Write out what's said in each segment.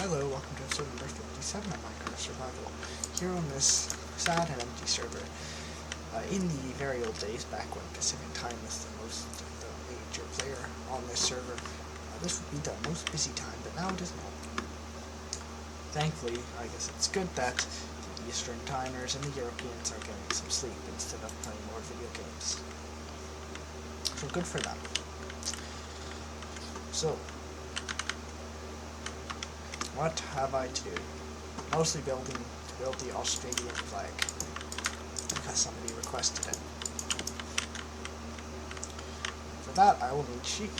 Hello, welcome to episode number 57 of Minecraft Survival. Here on this sad and empty server, in the very old days, back when Pacific Time was the major player on this server, this would be the most busy time, but now it is not. Thankfully, I guess it's good that the Eastern Timers and the Europeans are getting some sleep instead of playing more video games. So good for them. So, what have I to do? Mostly to build the Australian flag, because somebody requested it. For that, I will need sheep.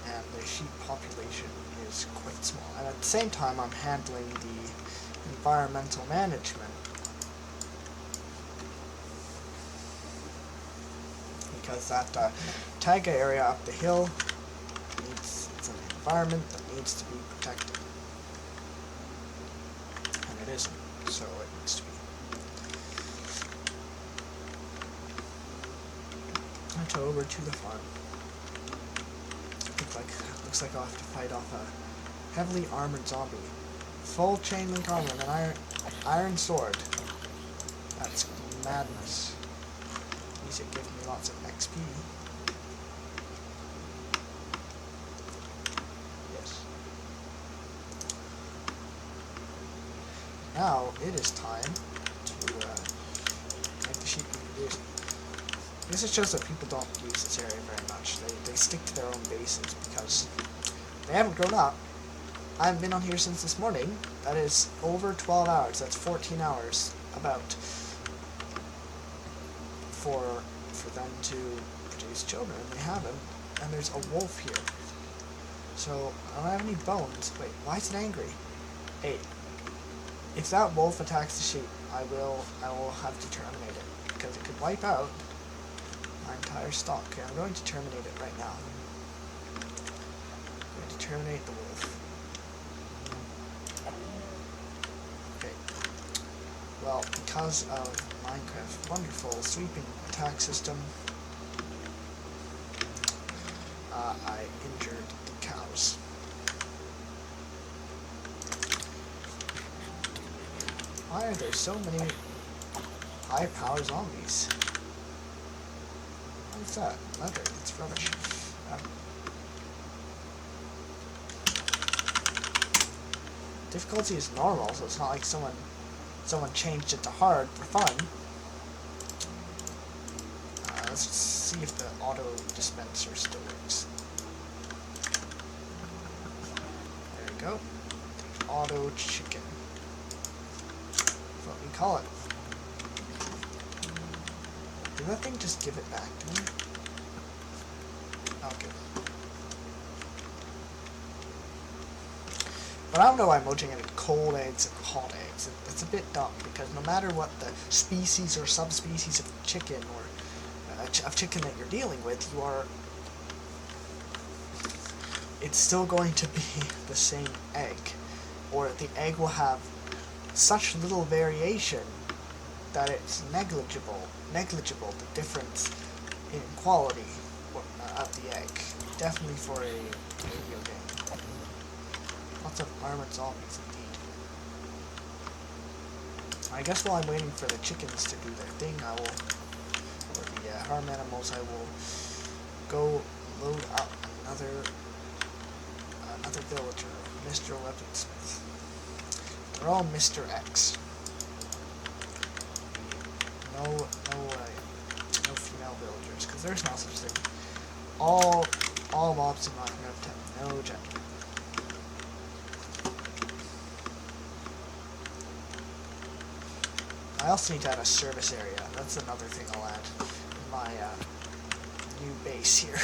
And the sheep population is quite small. And at the same time, I'm handling the environmental management. Because that taiga area up the hill, it's an environment that needs to be protected. And it isn't, so it needs to be. And over to the farm. Looks like I'll have to fight off a heavily armored zombie. Full chain link armor and an iron sword. That's madness. At least it gives me lots of XP. Now it is time to make the sheep reproduce. This is just that people don't use this area very much. They stick to their own bases because they haven't grown up. I haven't been on here since this morning. That is over 12 hours. That's 14 hours about for them to produce children, and they haven't. And there's a wolf here. So I don't have any bones. Wait, why is it angry? Hey. If that wolf attacks the sheep, I will have to terminate it, because it could wipe out my entire stock. Okay, I'm going to terminate it right now. I'm going to terminate the wolf. Okay. Well, because of Minecraft's wonderful sweeping attack system, I injured the cows. Why are there so many high-power zombies? What's that? Leather. It's rubbish. Difficulty is normal, so it's not like someone changed it to hard for fun. Let's see if the auto dispenser still works. There we go. Auto chicken. What we call it. Did that thing just give it back to me? Okay. But I don't know why I'm moting any cold eggs and hot eggs. It's a bit dumb, because no matter what the species or subspecies of chicken or of chicken that you're dealing with, it's still going to be the same egg. Or the egg will have such little variation that it's negligible, the difference in quality of the egg. Definitely for a video game. Lots of armored zombies indeed. I guess while I'm waiting for the chickens to do their thing, or the farm animals, I will go load up another villager, Mr. Weaponsmith. They're all Mr. X. No female villagers, because there's no such thing. All mobs in Minecraft have no gender. I also need to add a service area. That's another thing I'll add in my new base here.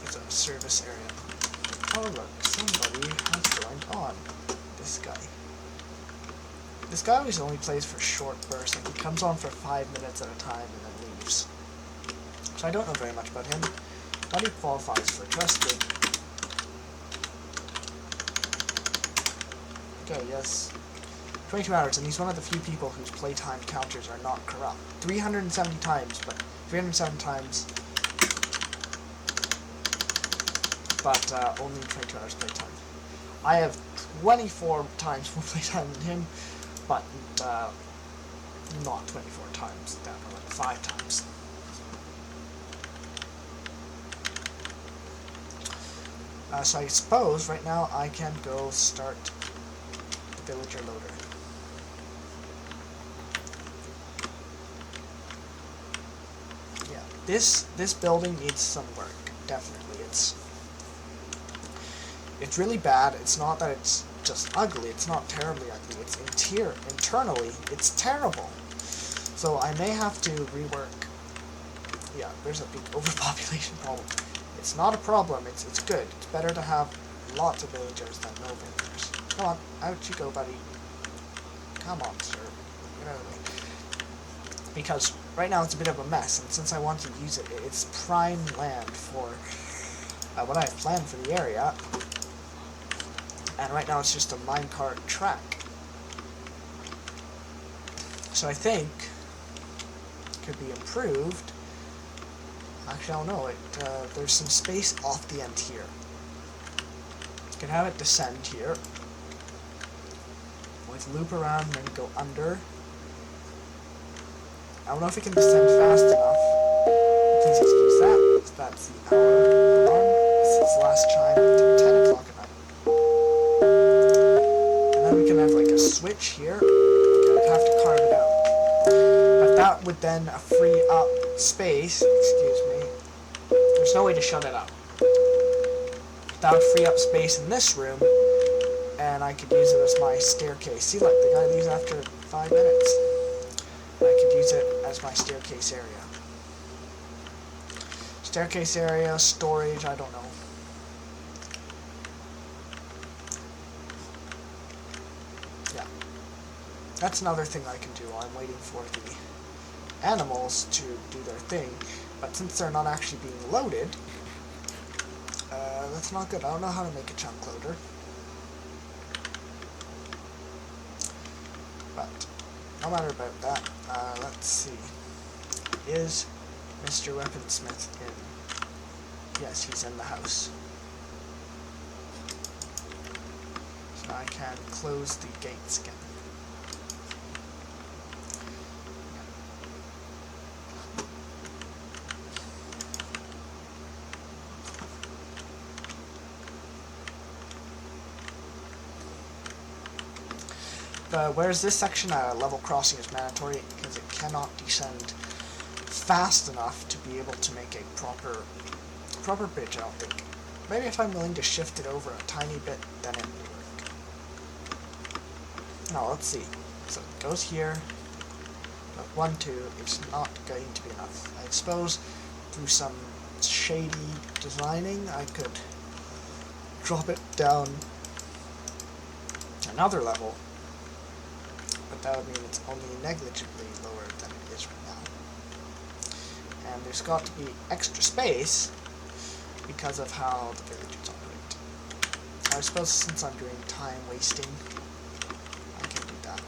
It's a service area. Oh look, somebody has joined on. This guy. This guy always only plays for short bursts. Like, he comes on for 5 minutes at a time and then leaves. So I don't know very much about him, but he qualifies for trusted. Okay, yes. 22 hours, and he's one of the few people whose playtime counters are not corrupt. 370 times, but 307 times but only 22 hours playtime. I have 24 times more playtime than him, but not 24 times, that or like 5 times. So I suppose right now I can go start the villager loader. Yeah, this building needs some work, definitely. It's really bad. It's not that it's just ugly. It's not terribly ugly. It's internally, it's terrible. So I may have to rework. Yeah, there's a big overpopulation problem. It's not a problem. It's good. It's better to have lots of villagers than no villagers. Come on, out you go, buddy. Come on, sir. Get out of the way. Because right now it's a bit of a mess, and since I want to use it, it's prime land for what I have planned for the area. And right now it's just a minecart track. So I think it could be improved. Actually, I don't know. There's some space off the end here. You can have it descend here. With loop around and then go under. I don't know if it can descend fast enough. Please excuse that. That's the hour alarm. This is the last chime at 10 o'clock at night. And then we can have like a switch here. I'd have to carve it out. But that would then free up space. Excuse me. There's no way to shut it up. That would free up space in this room, and I could use it as my staircase. See, look, the guy leaves after 5 minutes. And I could use it as my staircase area. Staircase area, storage, I don't know. Yeah. That's another thing I can do. I'm waiting for the animals to do their thing. But since they're not actually being loaded, that's not good. I don't know how to make a chunk loader. But no matter about that, let's see. Is Mr. Weaponsmith in? Yes, he's in the house. So I can close the gates again. Whereas this section, level crossing is mandatory because it cannot descend fast enough to be able to make a proper bridge, I don't think. Maybe if I'm willing to shift it over a tiny bit, then it would work. No, let's see. So it goes here, but 1, 2 is not going to be enough. I suppose through some shady designing, I could drop it down another level. But that would mean it's only negligibly lower than it is right now. And there's got to be extra space because of how the villagers operate. I suppose since I'm doing time wasting, I can do that.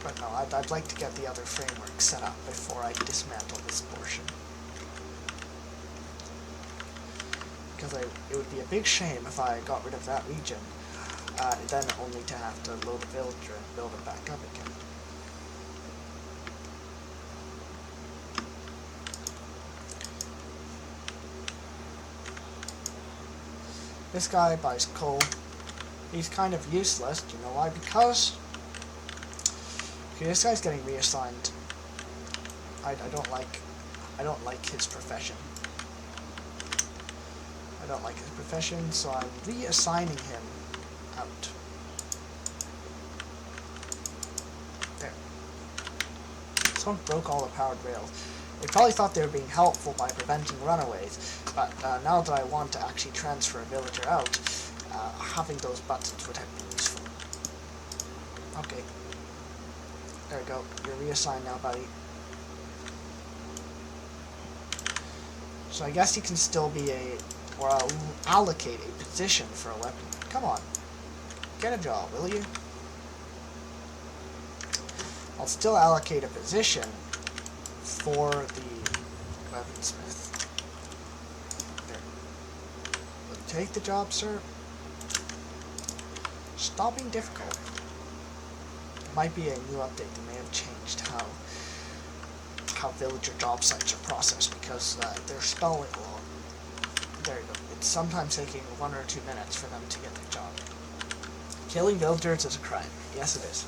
But no, I'd like to get the other framework set up before I dismantle this portion. Because it would be a big shame if I got rid of that region. Then only to have to load a villager and build it back up again. This guy buys coal. He's kind of useless. Do you know why? Because this guy's getting reassigned. I don't like his profession. I don't like his profession, so I'm reassigning him out. There. Someone broke all the powered rails. They probably thought they were being helpful by preventing runaways, but now that I want to actually transfer a villager out, having those buttons would have been useful. Okay. There we go. You're reassigned now, buddy. So I guess he can still be or I'll allocate a position for a weapon. Come on. Get a job, will you? I'll still allocate a position for the weaponsmith. There. Take the job, sir. Stop being difficult. Might be a new update that may have changed how villager job sites are processed, because they're stalling a lot. There you go. It's sometimes taking 1 or 2 minutes for them to get their job. Killing villagers is a crime. Yes, it is.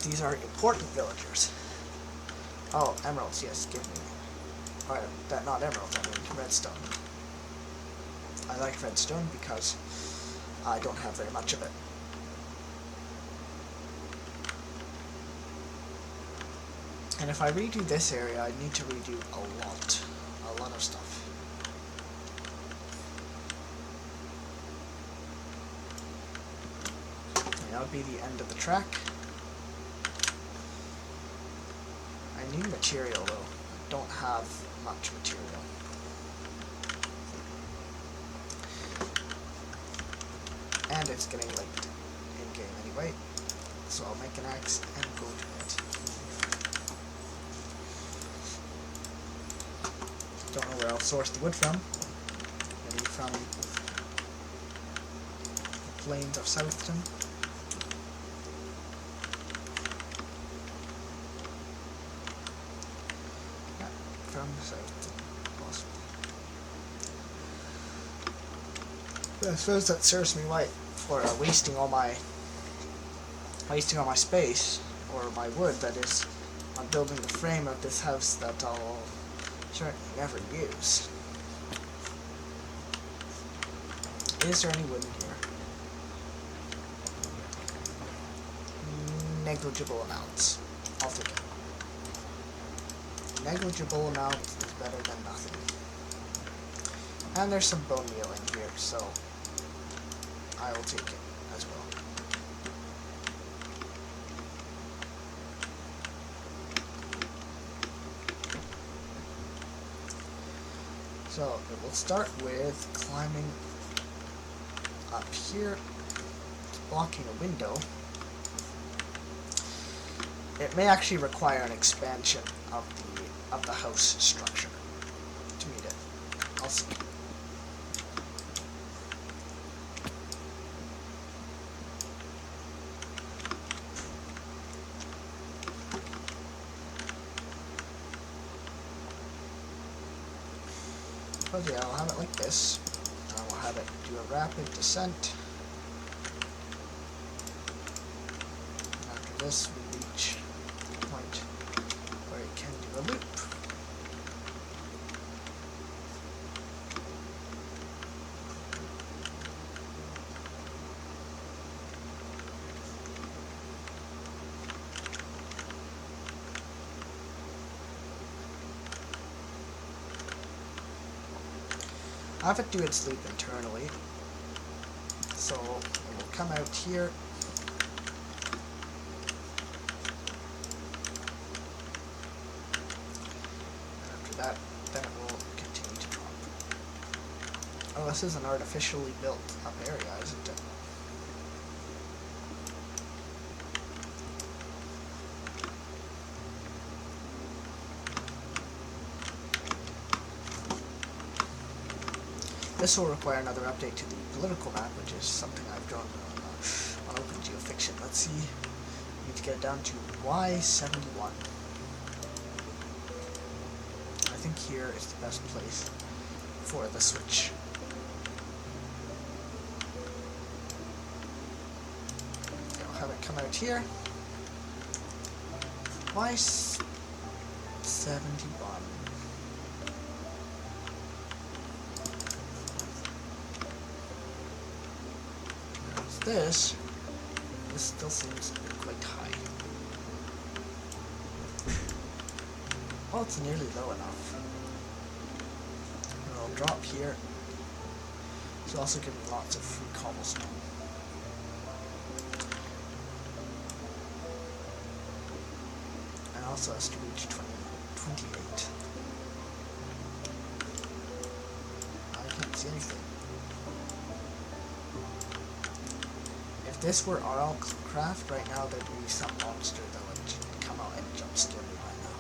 These are important villagers. Oh, emeralds. Yes, give me. Or not emeralds. I mean redstone. I like redstone because I don't have very much of it. And if I redo this area, I need to redo a lot of stuff. And that would be the end of the track. I need material though. I don't have much material. And it's getting late in game anyway, so I'll make an axe and go to it. Don't know where I'll source the wood from. Maybe from the plains of Southton. Yeah, from Southton, possibly. But I suppose that serves me right for wasting all my space, or my wood, that is, on building the frame of this house that I'll certainly never use. Is there any wood in here? Negligible amounts. I'll take it. Negligible amount is better than nothing. And there's some bone meal in here, so I will take it as well. So it will start with climbing up here, blocking a window. It may actually require an expansion of the house structure to meet it. I'll see. But yeah, I'll have it like this. I will have it do a rapid descent. After this, we reach the point where it can do a loop. I have it do its loop internally, so it will come out here, and after that, then it will continue to drop. Oh, this is an artificially built up area, isn't it? This will require another update to the political map, which is something I've drawn on Open Geofiction. Let's see. We need to get it down to Y71. I think here is the best place for the switch. I'll have it come out here. Y71. This still seems quite high. Well, it's nearly low enough. And I'll drop here. It's also giving me lots of free cobblestone. And also has to reach 28. I can't see anything. If this were RL Craft right now, there'd be some monster that would come out and jump scare me right now.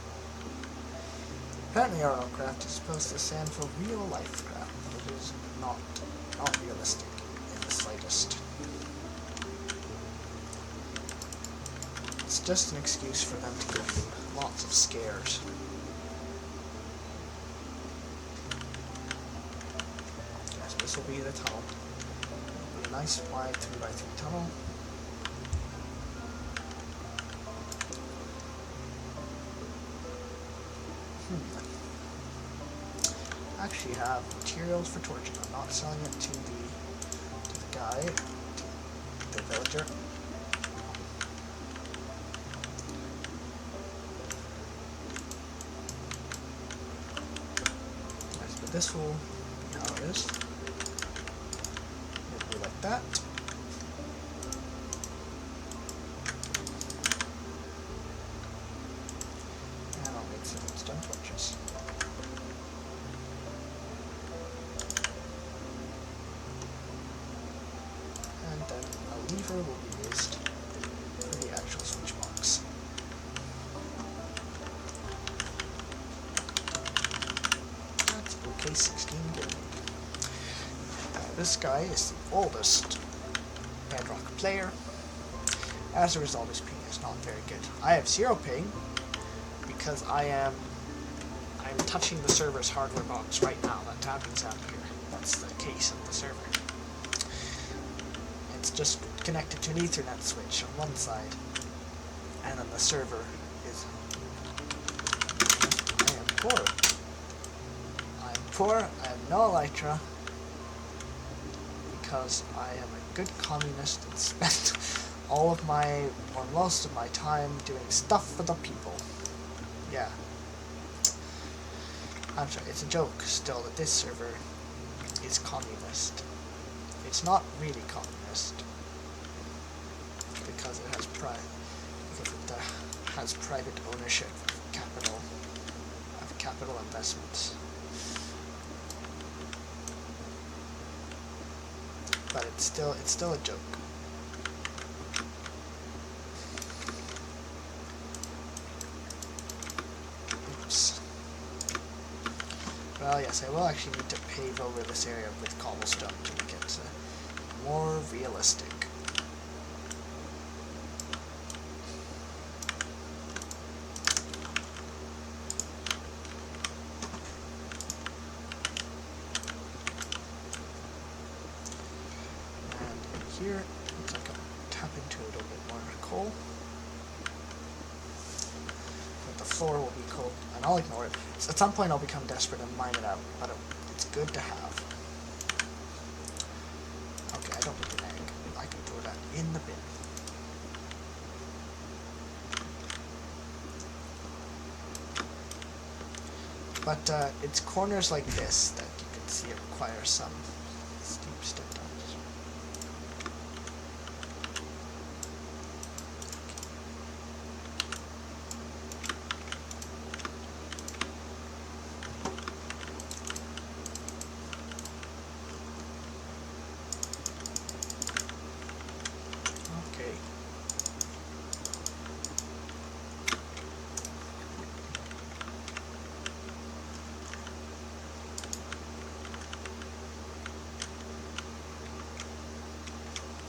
Apparently RL Craft is supposed to stand for real life craft, but it is not. not realistic in the slightest. It's just an excuse for them to give you lots of scares. Yeah, so this will be the tunnel. It'll be a nice wide 3x3 tunnel. I actually have materials for torching. I'm not selling it to the guy, to the villager. Nice, but this will be how it is. It'll be like that. And I'll make some stone torches. And then a lever will be used for the actual switch box. That's OK 16 gaming. This guy is the oldest Bedrock player. As a result, his ping is not very good. I have 0 ping because I'm touching the server's hardware box right now. That tapping's out here. That's the case of the server. It's just connected to an Ethernet switch on one side, and then the server is. I am poor. I'm poor. I have no elytra because I am a good communist and spent all of my, or most of my time doing stuff for the people. Yeah. I'm sorry, it's a joke still that this server is communist. It's not really communist because it has private ownership of capital investments. But it's still a joke. Oops. Well, yes, I will actually need to pave over this area with cobblestone to make it more realistic. And here, looks like I'll tap into a little bit more coal. But the floor will be coal, and I'll ignore it. So at some point I'll become desperate and mine it out, but it's good to have. Okay, I don't need an egg. I can throw that in the bin. But it's corners like this that you can see it requires some steep step downs. Okay.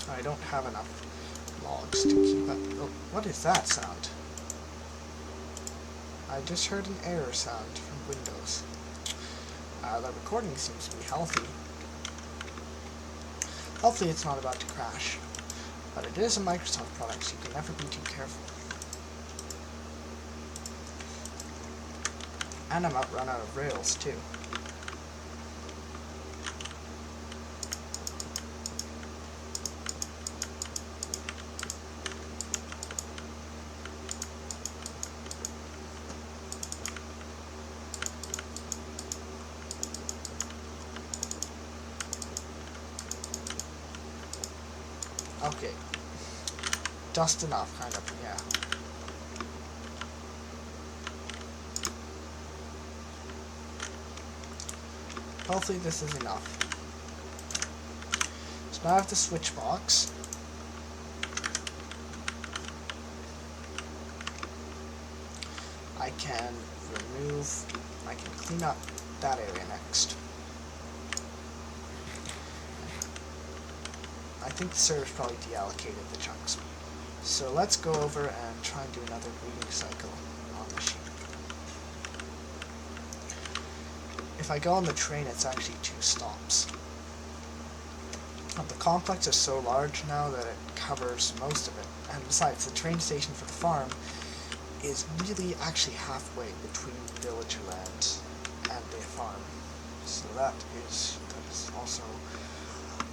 I don't have enough logs to keep up. Oh, what is that sound? I just heard an error sound from Windows. The recording seems to be healthy. Hopefully it's not about to crash. But it is a Microsoft product, so you can never be too careful. And I'm run out of rails too. Okay. Just enough, kind of, yeah. Hopefully this is enough. So now I have the switch box. I can clean up that area next. I think the server's probably deallocated the chunk speed. So let's go over and try and do another breeding cycle on the sheep. If I go on the train, it's actually 2 stops. The complex is so large now that it covers most of it, and besides, the train station for the farm is really actually halfway between villager land and the farm. So that is also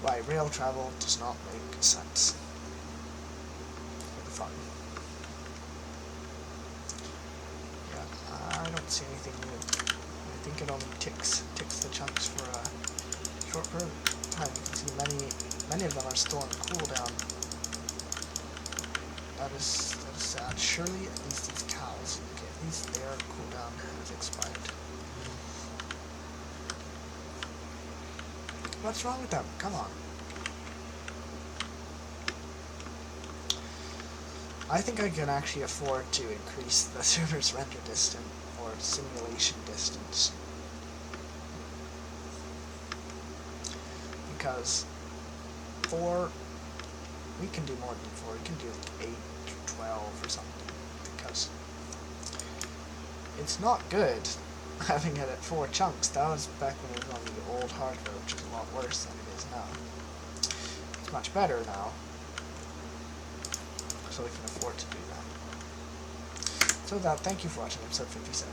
why rail travel does not make sense for the farm. Yeah, I don't see anything new. I think it only ticks the chunks for a short period of time. You can see many of them are still on cooldown. That is sad. Surely at least these cows, okay, at least their cooldown has expired. What's wrong with them? Come on. I think I can actually afford to increase the server's render distance or simulation distance. Because 4, we can do more than 4, we can do 8 to 12 or something. Because it's not good having it at 4 chunks. That was back when it was on the old hardware, which is a lot worse than it is now. It's much better now, so we can afford to do that. So thank you for watching episode 57.